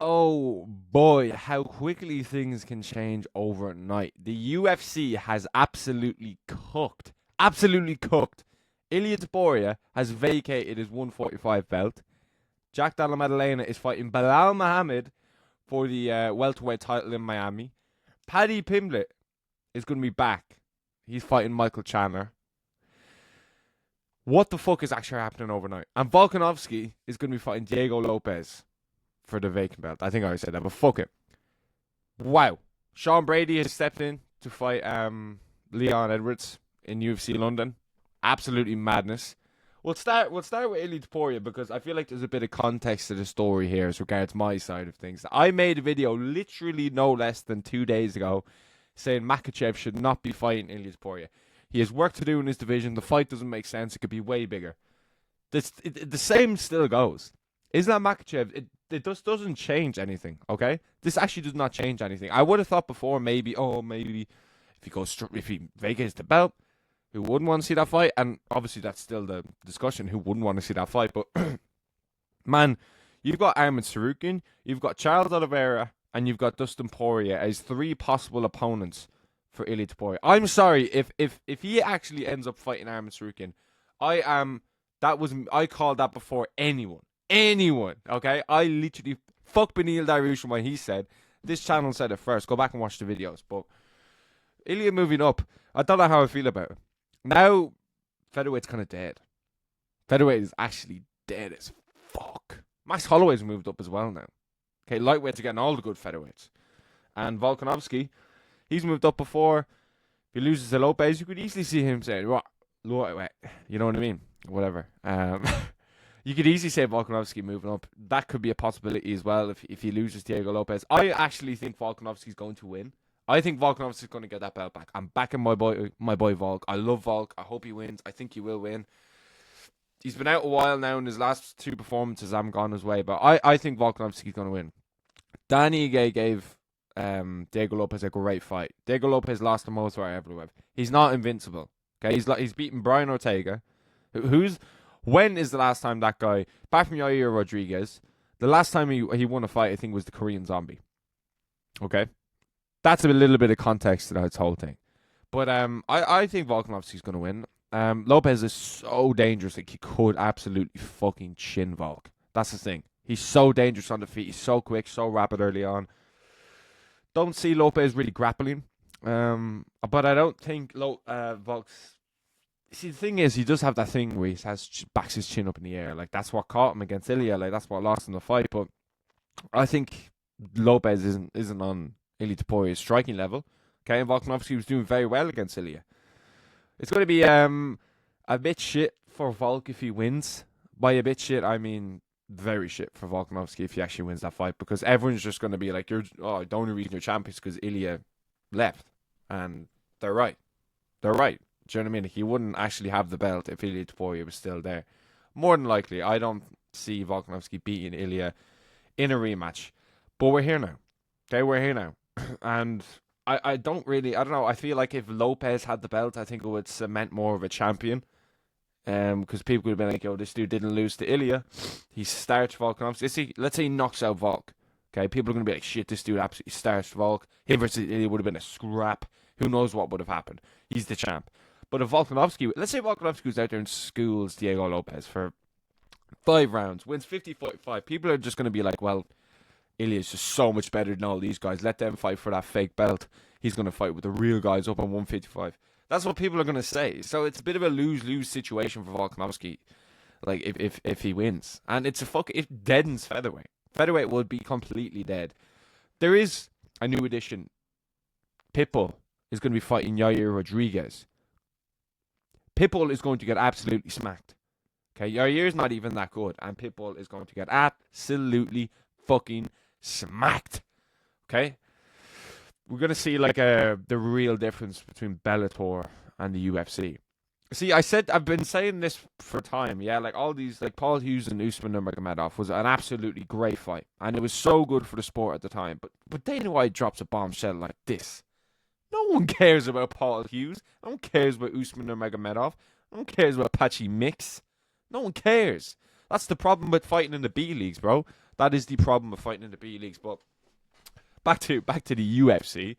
Oh boy, how quickly things can change overnight. The UFC has absolutely cooked. Absolutely cooked. Ilia Topuria has vacated his 145 belt. Jack Della Maddalena is fighting Belal Muhammad for the welterweight title in Miami. Paddy Pimblett is going to be back. He's fighting Michael Chandler. What the fuck is actually happening overnight? And Volkanovski is going to be fighting Diego Lopez for the vacant belt. I think I already said that, but fuck it. Wow. Sean Brady has stepped in to fight Leon Edwards in UFC London. Absolutely madness. We'll start with Ilia Topuria because I feel like there's a bit of context to the story here as regards my side of things. I made a video literally no less than 2 days ago saying Makhachev should not be fighting Ilia Topuria. He has work to do in his division. The fight doesn't make sense. It could be way bigger. The same still goes. Islam Makhachev, it just doesn't change anything, okay? This actually does not change anything. I would have thought before maybe if he vacates the belt, who wouldn't want to see that fight? And obviously that's still the discussion, who wouldn't want to see that fight. But, man, you've got Arman Tsarukyan, you've got Charles Oliveira, and you've got Dustin Poirier as 3 possible opponents for Ilia Topuria. I'm sorry, if he actually ends up fighting Arman Tsarukyan, I called that before anyone, okay? I literally fuck Benil Dariush when he said, this channel said it first, go back and watch the videos. But Ilia moving up, I don't know how I feel about it. Now, featherweight's kind of dead. Featherweight is actually dead as fuck. Max Holloway's moved up as well now. Okay, lightweights are getting all the good featherweights. And Volkanovski, he's moved up before. If he loses to Lopez, you could easily see him saying, what? Lightweight. You know what I mean? Whatever. You could easily say Volkanovski moving up. That could be a possibility as well if he loses Diego Lopez. I actually think Volkanovski's going to win. I think Volkanovski's going to get that belt back. I'm backing my boy Volk. I love Volk. I hope he wins. I think he will win. He's been out a while now, and his last 2 performances haven't gone his way. But I think Volkanovski's going to win. Danny Ige gave Diego Lopez a great fight. Diego Lopez lost the most fight ever. He's not invincible. Okay, he's beaten Brian Ortega. When is the last time that guy, apart from Yair Rodriguez, the last time he won a fight, I think, was the Korean Zombie. Okay? That's a little bit of context to that whole thing. But I think Volkanovski's going to win. Lopez is so dangerous that he could absolutely fucking chin Volk. That's the thing. He's so dangerous on the feet. He's so quick, so rapid early on. Don't see Lopez really grappling. But I don't think Volk's... See, the thing is, he does have that thing where he backs his chin up in the air. Like, that's what caught him against Ilia. Like, that's what lost him the fight. But I think Lopez isn't on Ilia Topuria's striking level. Okay, and Volkanovski was doing very well against Ilia. It's going to be a bit shit for Volk if he wins. By a bit shit, I mean very shit for Volkanovski if he actually wins that fight, because everyone's just going to be like, the only reason you're champion is because Ilia left. And they're right. They're right. Do you know what I mean? He wouldn't actually have the belt if Ilia Topuria was still there. More than likely, I don't see Volkanovski beating Ilia in a rematch. But we're here now. Okay, we're here now. And I don't know. I feel like if Lopez had the belt, I think it would cement more of a champion. Because people would have been like, yo, this dude didn't lose to Ilia. He starts Volkanovski. Let's say he knocks out Volk. Okay, people are going to be like, shit, this dude absolutely starts Volk. Him versus Ilia would have been a scrap. Who knows what would have happened? He's the champ. But if Volkanovski, let's say Volkanovski goes out there and schools Diego Lopez for 5 rounds, wins 50-45, people are just going to be like, well, Ilia's just so much better than all these guys. Let them fight for that fake belt. He's going to fight with the real guys up on 155. That's what people are going to say. So it's a bit of a lose-lose situation for Volkanovski, like if he wins. And it deadens featherweight. Featherweight would be completely dead. There is a new addition. Pitbull is going to be fighting Yair Rodriguez. Pitbull is going to get absolutely smacked. Okay, Yair's not even that good, and Pitbull is going to get absolutely fucking smacked. Okay? We're going to see like the real difference between Bellator and the UFC. See, I've been saying this for time, yeah, like all these, like Paul Hughes and Usman Nurmagomedov was an absolutely great fight, and it was so good for the sport at the time, but Dana White drops a bombshell like this. No one cares about Paul Hughes. No one cares about Usman Nurmagomedov. No one cares about Patchy Mix. No one cares. That's the problem with fighting in the B leagues, bro. That is the problem of fighting in the B leagues. But back to the UFC.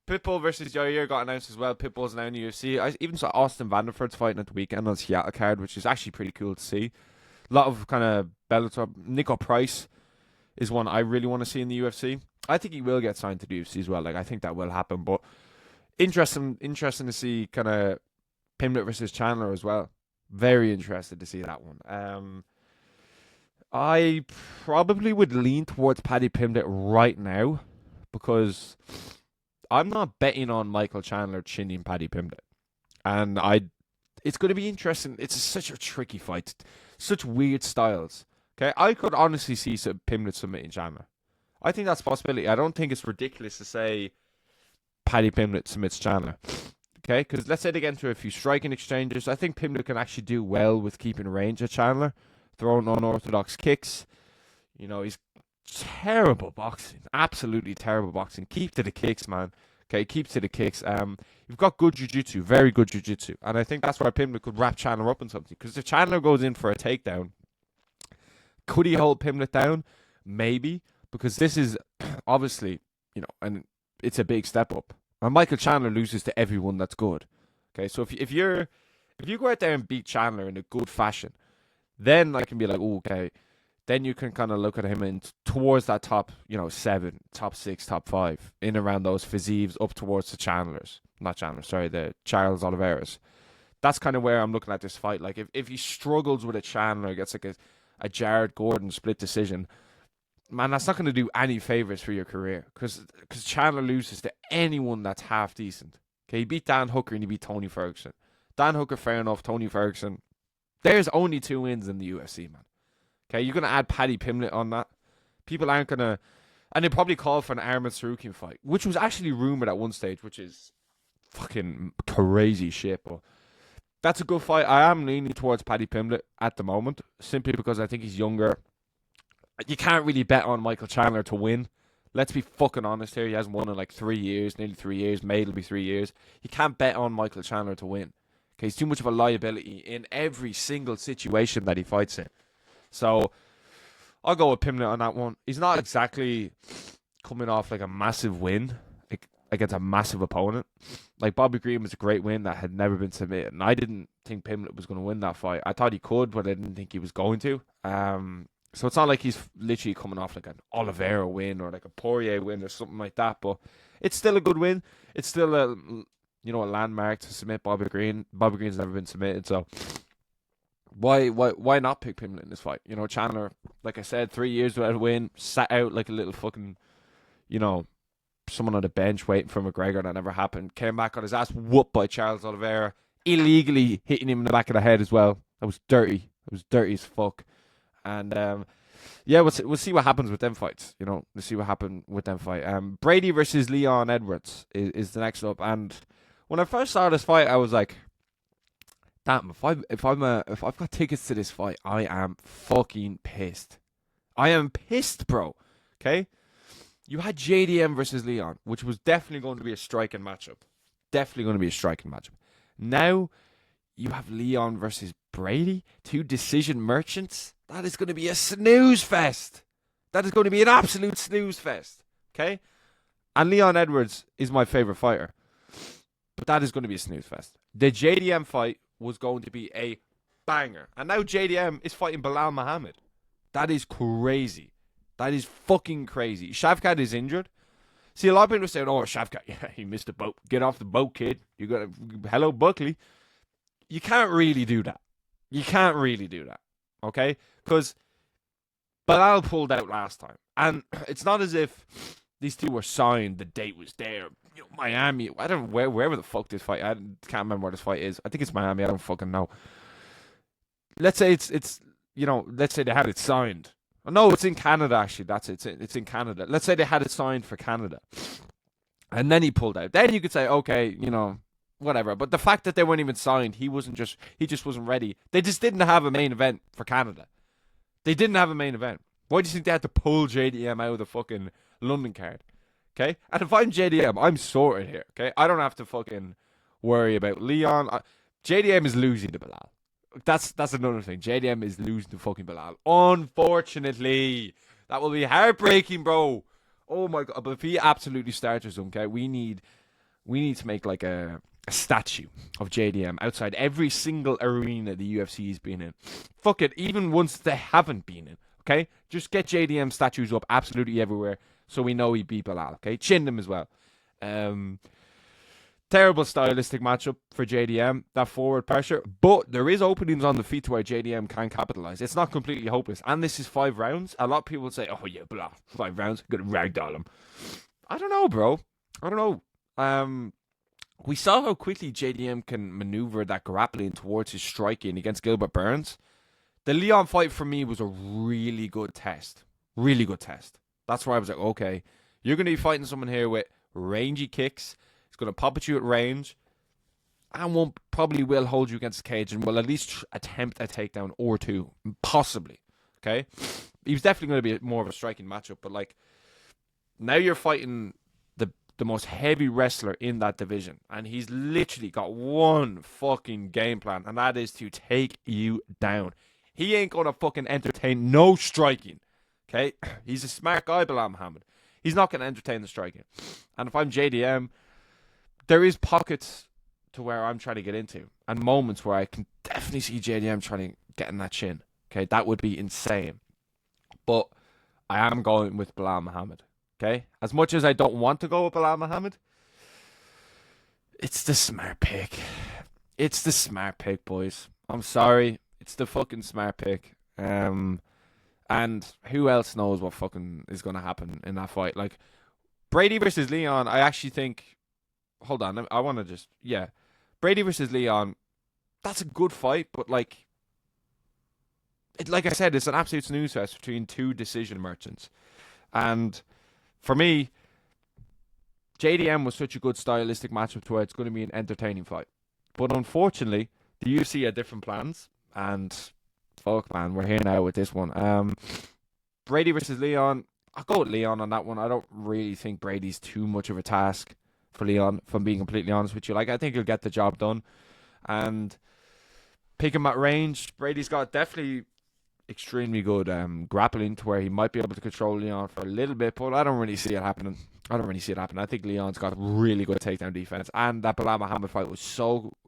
Pitbull versus Yair got announced as well. Pitbull's now in the UFC. I even saw Austin Vanderford's fighting at the weekend on Seattle card, which is actually pretty cool to see. A lot of kind of Bellator. Nico Price is one I really want to see in the UFC. I think he will get signed to the UFC as well. Like, I think that will happen. But interesting to see kind of Pimblett versus Chandler as well. Very interested to see that one. I probably would lean towards Paddy Pimblett right now because I'm not betting on Michael Chandler chinning Paddy Pimblett. And it's going to be interesting. It's such a tricky fight. Such weird styles. Okay, I could honestly see Pimblett submitting Chandler. I think that's a possibility. I don't think it's ridiculous to say Paddy Pimblett submits Chandler. Okay, because let's say they get into a few striking exchanges. I think Pimblett can actually do well with keeping range of Chandler, throwing unorthodox kicks. You know, he's terrible boxing. Absolutely terrible boxing. Keep to the kicks, man. Okay, keep to the kicks. You've got good jiu-jitsu, very good jiu-jitsu. And I think that's why Pimblett could wrap Chandler up in something. Because if Chandler goes in for a takedown, could he hold Pimblett down? Maybe. Because this is obviously, you know, and it's a big step up. And Michael Chandler loses to everyone that's good. Okay, so if you go out there and beat Chandler in a good fashion, then I can be like, oh, okay. Then you can kind of look at him and towards that top, you know, 7, top 6, top 5, in around those Fizieves up towards the Chandlers. Not Chandlers, sorry, the Charles Oliveira's. That's kind of where I'm looking at this fight. Like, if he struggles with a Chandler, gets like a Jared Gordon split decision, man, that's not going to do any favors for your career. Because Chandler loses to anyone that's half decent. Okay, he beat Dan Hooker and he beat Tony Ferguson. Dan Hooker, fair enough. Tony Ferguson. There's only 2 wins in the UFC, man. Okay, you're going to add Paddy Pimblett on that. People aren't going to... And they probably call for an Arman Sarukian fight, which was actually rumored at one stage, which is fucking crazy shit. But that's a good fight. I am leaning towards Paddy Pimblett at the moment, simply because I think he's younger. You can't really bet on Michael Chandler to win. Let's be fucking honest here. He hasn't won in like 3 years, nearly 3 years. May it'll be 3 years. You can't bet on Michael Chandler to win. Okay, he's too much of a liability in every single situation that he fights in. So I'll go with Pimblett on that one. He's not exactly coming off like a massive win against a massive opponent. Like, Bobby Green was a great win that had never been submitted. And I didn't think Pimblett was going to win that fight. I thought he could, but I didn't think he was going to. So it's not like he's literally coming off like an Oliveira win or like a Poirier win or something like that. But it's still a good win. It's still a landmark to submit Bobby Green. Bobby Green's never been submitted, so why not pick Pimblett in this fight? You know, Chandler, like I said, 3 years without a win, sat out like a little fucking, you know, someone on the bench waiting for McGregor. That never happened. Came back on his ass whooped by Charles Oliveira, illegally hitting him in the back of the head as well. That was dirty. It was dirty as fuck. And yeah, we'll see what happens with them fights. You know, we'll see what happens with them fight. Brady versus Leon Edwards is the next up. And when I first saw this fight, I was like, damn, if I've got tickets to this fight, I am fucking pissed. I am pissed, bro. Okay? You had JDM versus Leon, which was definitely going to be a striking matchup. Definitely going to be a striking matchup. Now, you have Leon versus Brady, 2 decision merchants. That is going to be a snooze fest. That is going to be an absolute snooze fest. Okay? And Leon Edwards is my favorite fighter. But that is going to be a snooze fest. The JDM fight was going to be a banger. And now JDM is fighting Belal Muhammad. That is crazy. That is fucking crazy. Shavkat is injured. See, a lot of people are saying, oh, Shavkat, yeah, he missed the boat. Get off the boat, kid. You got to... Hello, Buckley. You can't really do that. You can't really do that. Okay? Because Belal pulled out last time. And it's not as if these two were signed. The date was there. You know, Miami. I don't know wherever the fuck this fight. I can't remember where this fight is. I think it's Miami. I don't fucking know. Let's say it's you know, let's say they had it signed. No, it's in Canada, actually. That's it. It's in Canada. Let's say they had it signed for Canada. And then he pulled out. Then you could say, okay, you know, whatever. But the fact that they weren't even signed, he just wasn't ready. They just didn't have a main event for Canada. They didn't have a main event. Why do you think they had to pull JDM out of the fucking London card? Okay? And if I'm JDM, I'm sorted here. Okay? I don't have to fucking worry about Leon. JDM is losing to Belal. That's another thing. JDM is losing to fucking Belal. Unfortunately. That will be heartbreaking, bro. Oh my god! But if he absolutely starts us, okay, we need to make like a statue of JDM outside every single arena the UFC's been in. Fuck it, even ones they haven't been in. Okay, just get JDM statues up absolutely everywhere, so we know he beat Belal. Okay, chin them as well. Terrible stylistic matchup for JDM, that forward pressure. But there is openings on the feet to where JDM can capitalize. It's not completely hopeless. And this is 5 rounds. A lot of people say, oh yeah, blah, 5 rounds, gonna ragdoll him. I don't know, bro. I don't know. We saw how quickly JDM can maneuver that grappling towards his striking against Gilbert Burns. The Leon fight for me was a really good test. Really good test. That's where I was like, okay, you're going to be fighting someone here with rangy kicks. He's going to pop at you at range. And probably will hold you against the cage and will at least attempt a takedown or two. Possibly. Okay? He was definitely going to be more of a striking matchup. But like, now you're fighting the most heavy wrestler in that division. And he's literally got one fucking game plan. And that is to take you down. He ain't going to fucking entertain no striking. Okay? He's a smart guy, Belal Muhammad. He's not going to entertain the striking. And if I'm JDM, there is pockets to where I'm trying to get into. And moments where I can definitely see JDM trying to get in that chin. Okay? That would be insane. But I am going with Belal Muhammad. Okay? As much as I don't want to go with Belal Muhammad, it's the smart pick. It's the smart pick, boys. I'm sorry. It's the fucking smart pick. And who else knows what fucking is going to happen in that fight? Like, Brady versus Leon, I actually think... Hold on. I want to just... Yeah. Brady versus Leon, that's a good fight, but like... like I said, it's an absolute snooze fest between two decision merchants. And... For me, JDM was such a good stylistic matchup to where it's going to be an entertaining fight. But unfortunately, the UFC had different plans. And, fuck man, we're here now with this one. Brady versus Leon, I'll go with Leon on that one. I don't really think Brady's too much of a task for Leon, if I'm being completely honest with you. Like, I think he'll get the job done. And pick him at range. Brady's got definitely... extremely good grappling to where he might be able to control Leon for a little bit, but I don't really see it happening. I think Leon's got really good takedown defense, and that Belal Muhammad fight was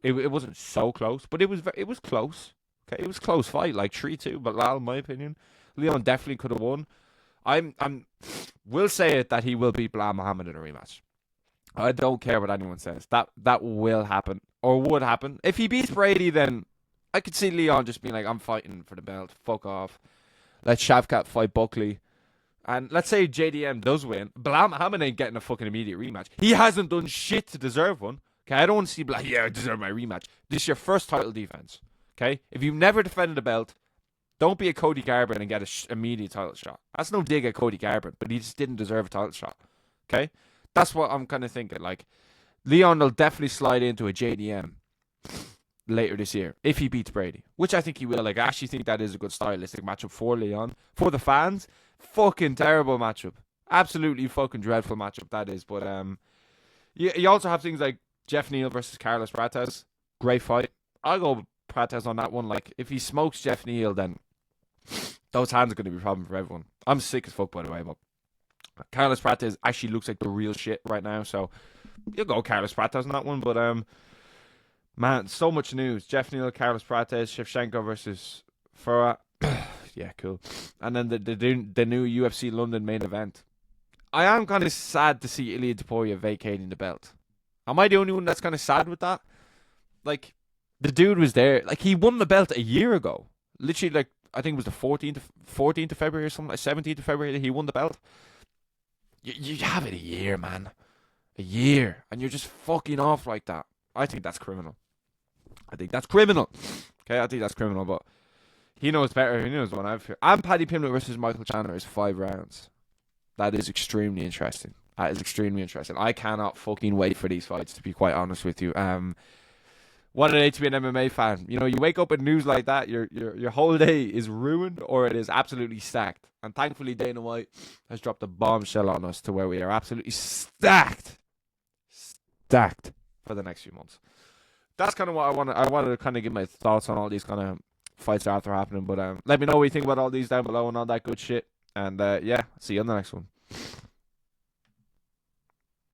it wasn't so close, but it was close. Okay, it was a close fight, like 3-2. Belal, in my opinion, Leon definitely could have won. Will say it that he will beat Belal Muhammad in a rematch. I don't care what anyone says. That will happen or would happen. If he beats Brady, then I could see Leon just being like, I'm fighting for the belt. Fuck off. Let Shavkat fight Buckley. And let's say JDM does win. Belal Muhammad ain't getting a fucking immediate rematch. He hasn't done shit to deserve one. Okay, I don't want to see Belal, yeah, I deserve my rematch. This is your first title defense. Okay? If you've never defended a belt, don't be a Cody Garbrandt and get an immediate title shot. That's no dig at Cody Garbrandt, but he just didn't deserve a title shot. Okay? That's what I'm kind of thinking. Like, Leon will definitely slide into a JDM later this year if he beats Brady, which I think he will. Like, I actually think that is a good stylistic matchup for Leon. For the fans, fucking terrible matchup. Absolutely fucking dreadful matchup that is. But you also have things like Jeff Neal versus Carlos Prates. Great fight. I'll go with Prates on that one. Like, if he smokes Jeff Neal, then those hands are going to be a problem for everyone. I'm sick as fuck, by the way, but Carlos Prates actually looks like the real shit right now, so you'll go Carlos Prates on that one. But man, so much news. Jeff Neal, Carlos Prates, Shevchenko versus Fura. Yeah, cool. And then the new UFC London main event. I am kind of sad to see Ilia Topuria vacating the belt. Am I the only one that's kind of sad with that? Like, the dude was there. Like, he won the belt a year ago. Literally, like, I think it was the 14th of February or something, like 17th of February that he won the belt. You have it a year, man. A year. And you're just fucking off like that. I think that's criminal. Okay, I think that's criminal, but he knows better. He knows what I've heard. And Paddy Pimblett versus Michael Chandler is 5 rounds. That is extremely interesting. I cannot fucking wait for these fights, to be quite honest with you. What an day to be an MMA fan. You know, you wake up with news like that, your whole day is ruined or it is absolutely stacked. And thankfully, Dana White has dropped a bombshell on us to where we are absolutely stacked for the next few months. That's kind of what I wanted to kind of give my thoughts on all these kind of fights after happening. But let me know what you think about all these down below and all that good shit. And yeah, see you on the next one.